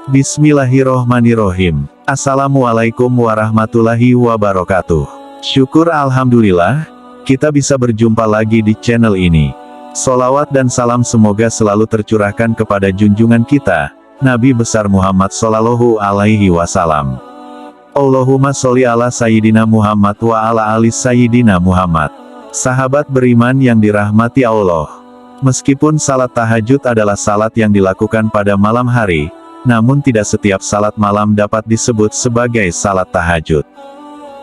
Bismillahirrohmanirrohim. Assalamualaikum warahmatullahi wabarakatuh. Syukur alhamdulillah, kita bisa berjumpa lagi di channel ini. Sholawat dan salam semoga selalu tercurahkan kepada junjungan kita, Nabi besar Muhammad Shallallahu Alaihi Wasallam. Allahumma sholli ala Sayyidina Muhammad wa ala ali Sayyidina Muhammad. Sahabat beriman yang dirahmati Allah. Meskipun salat tahajud adalah salat yang dilakukan pada malam hari, namun tidak setiap salat malam dapat disebut sebagai salat tahajud.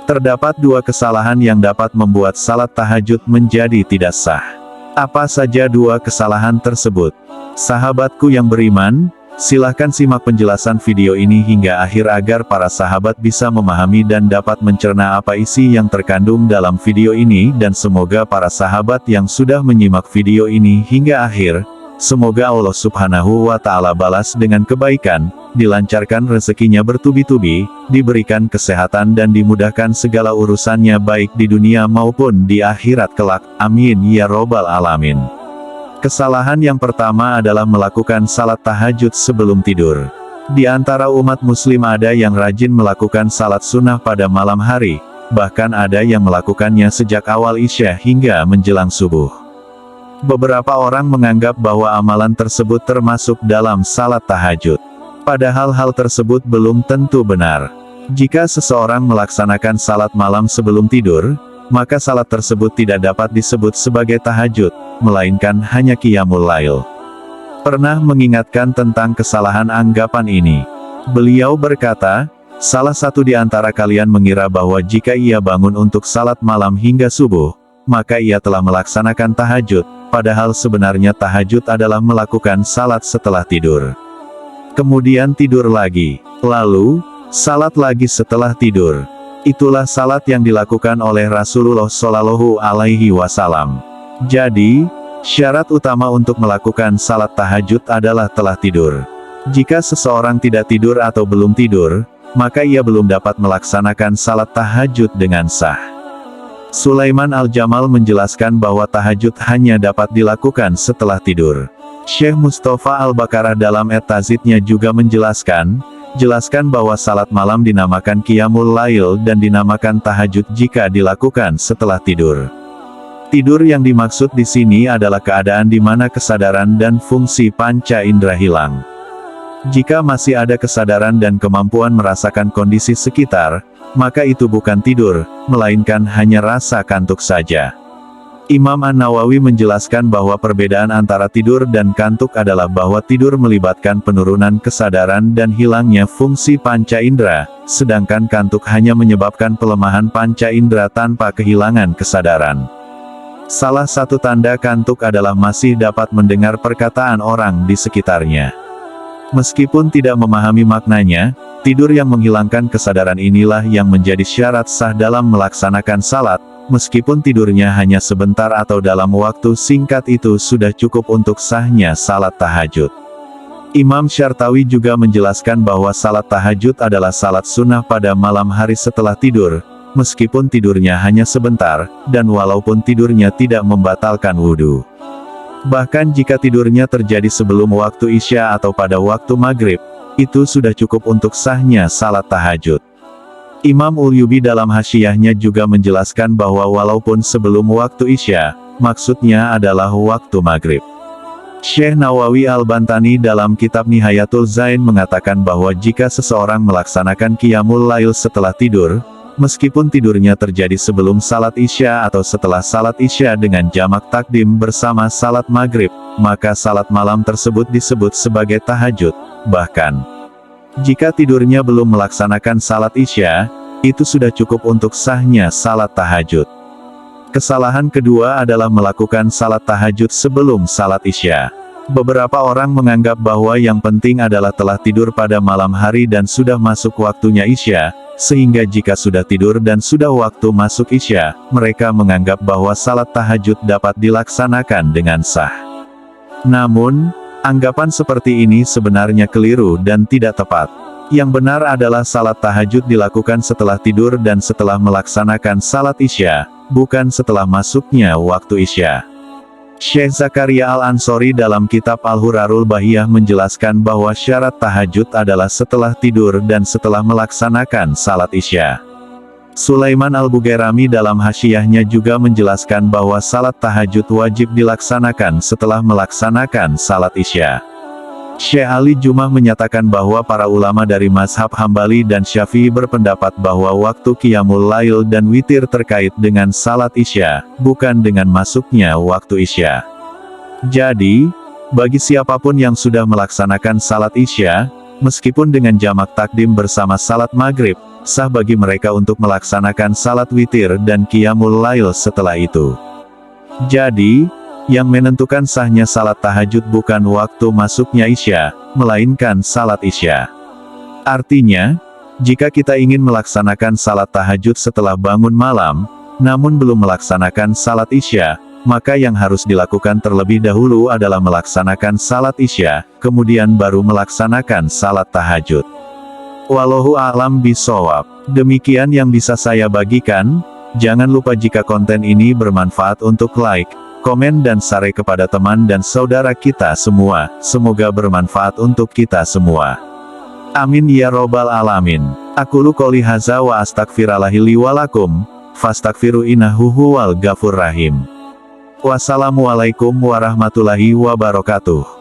Terdapat dua kesalahan yang dapat membuat salat tahajud menjadi tidak sah. Apa saja dua kesalahan tersebut? Sahabatku yang beriman, silahkan simak penjelasan video ini hingga akhir agar para sahabat bisa memahami dan dapat mencerna apa isi yang terkandung dalam video ini, dan semoga para sahabat yang sudah menyimak video ini hingga akhir, semoga Allah Subhanahu wa Ta'ala balas dengan kebaikan, dilancarkan rezekinya bertubi-tubi, diberikan kesehatan dan dimudahkan segala urusannya baik di dunia maupun di akhirat kelak. Amin ya robbal alamin. Kesalahan yang pertama adalah melakukan salat tahajud sebelum tidur. Di antara umat muslim ada yang rajin melakukan salat sunnah pada malam hari, bahkan ada yang melakukannya sejak awal isya hingga menjelang subuh. Beberapa orang menganggap bahwa amalan tersebut termasuk dalam salat tahajud. Padahal hal tersebut belum tentu benar. Jika seseorang melaksanakan salat malam sebelum tidur, maka salat tersebut tidak dapat disebut sebagai tahajud, melainkan hanya qiyamul lail. Pernah mengingatkan tentang kesalahan anggapan ini. Beliau berkata, salah satu di antara kalian mengira bahwa jika ia bangun untuk salat malam hingga subuh, maka ia telah melaksanakan tahajud, padahal sebenarnya tahajud adalah melakukan salat setelah tidur. Kemudian tidur lagi, lalu, salat lagi setelah tidur. Itulah salat yang dilakukan oleh Rasulullah Shallallahu Alaihi Wasallam. Jadi, syarat utama untuk melakukan salat tahajud adalah telah tidur. Jika seseorang tidak tidur atau belum tidur, maka ia belum dapat melaksanakan salat tahajud dengan sah. Sulaiman Al-Jamal menjelaskan bahwa tahajud hanya dapat dilakukan setelah tidur. Syekh Mustafa Al-Bakarah dalam Et-Tazidnya juga menjelaskan bahwa salat malam dinamakan qiyamul lail dan dinamakan tahajud jika dilakukan setelah tidur. Tidur yang dimaksud di sini adalah keadaan di mana kesadaran dan fungsi panca indera hilang. Jika masih ada kesadaran dan kemampuan merasakan kondisi sekitar, maka itu bukan tidur, melainkan hanya rasa kantuk saja. Imam An-Nawawi menjelaskan bahwa perbedaan antara tidur dan kantuk adalah bahwa tidur melibatkan penurunan kesadaran dan hilangnya fungsi panca indera, sedangkan kantuk hanya menyebabkan pelemahan panca indera tanpa kehilangan kesadaran. Salah satu tanda kantuk adalah masih dapat mendengar perkataan orang di sekitarnya. Meskipun tidak memahami maknanya, tidur yang menghilangkan kesadaran inilah yang menjadi syarat sah dalam melaksanakan salat, meskipun tidurnya hanya sebentar atau dalam waktu singkat itu sudah cukup untuk sahnya salat tahajud. Imam Syartawi juga menjelaskan bahwa salat tahajud adalah salat sunnah pada malam hari setelah tidur, meskipun tidurnya hanya sebentar, dan walaupun tidurnya tidak membatalkan wudhu. Bahkan jika tidurnya terjadi sebelum waktu isya atau pada waktu maghrib, itu sudah cukup untuk sahnya salat tahajud. Imam Ulyubi dalam Hasyiyahnya juga menjelaskan bahwa walaupun sebelum waktu isya, maksudnya adalah waktu maghrib. Syekh Nawawi Al-Bantani dalam kitab Nihayatul Zain mengatakan bahwa jika seseorang melaksanakan qiyamul lail setelah tidur, meskipun tidurnya terjadi sebelum salat isya atau setelah salat isya dengan jamak takdim bersama salat maghrib, maka salat malam tersebut disebut sebagai tahajud. Bahkan, jika tidurnya belum melaksanakan salat isya, itu sudah cukup untuk sahnya salat tahajud. Kesalahan kedua adalah melakukan salat tahajud sebelum salat isya. Beberapa orang menganggap bahwa yang penting adalah telah tidur pada malam hari dan sudah masuk waktunya isya, sehingga jika sudah tidur dan sudah waktu masuk isya, mereka menganggap bahwa salat tahajud dapat dilaksanakan dengan sah. Namun, anggapan seperti ini sebenarnya keliru dan tidak tepat. Yang benar adalah salat tahajud dilakukan setelah tidur dan setelah melaksanakan salat isya, bukan setelah masuknya waktu isya. Syekh Zakaria Al-Ansori dalam kitab Al-Hurarul Bahiyah menjelaskan bahwa syarat tahajud adalah setelah tidur dan setelah melaksanakan salat Isya. Sulaiman Al-Bughairami dalam hasyiyahnya juga menjelaskan bahwa salat tahajud wajib dilaksanakan setelah melaksanakan salat Isya. Syekh Ali Jumah menyatakan bahwa para ulama dari mazhab Hambali dan Syafi'i berpendapat bahwa waktu Qiyamul Lail dan witir terkait dengan salat Isya, bukan dengan masuknya waktu Isya. Jadi, bagi siapapun yang sudah melaksanakan salat Isya, meskipun dengan jamak takdim bersama salat maghrib, sah bagi mereka untuk melaksanakan salat witir dan Qiyamul Lail setelah itu. Jadi, yang menentukan sahnya salat tahajud bukan waktu masuknya Isya, melainkan salat Isya. Artinya, jika kita ingin melaksanakan salat tahajud setelah bangun malam, namun belum melaksanakan salat Isya, maka yang harus dilakukan terlebih dahulu adalah melaksanakan salat Isya, kemudian baru melaksanakan salat tahajud. Wallahu a'lam bishawab. Demikian yang bisa saya bagikan. Jangan lupa jika konten ini bermanfaat untuk like, komen dan share kepada teman dan saudara kita semua, semoga bermanfaat untuk kita semua. Amin ya robbal alamin. Aqulu qouli hadza wa astaghfirullahi li wa lakum, fastaghfiru innahu huwal ghafurur rahim. Wassalamualaikum warahmatullahi wabarakatuh.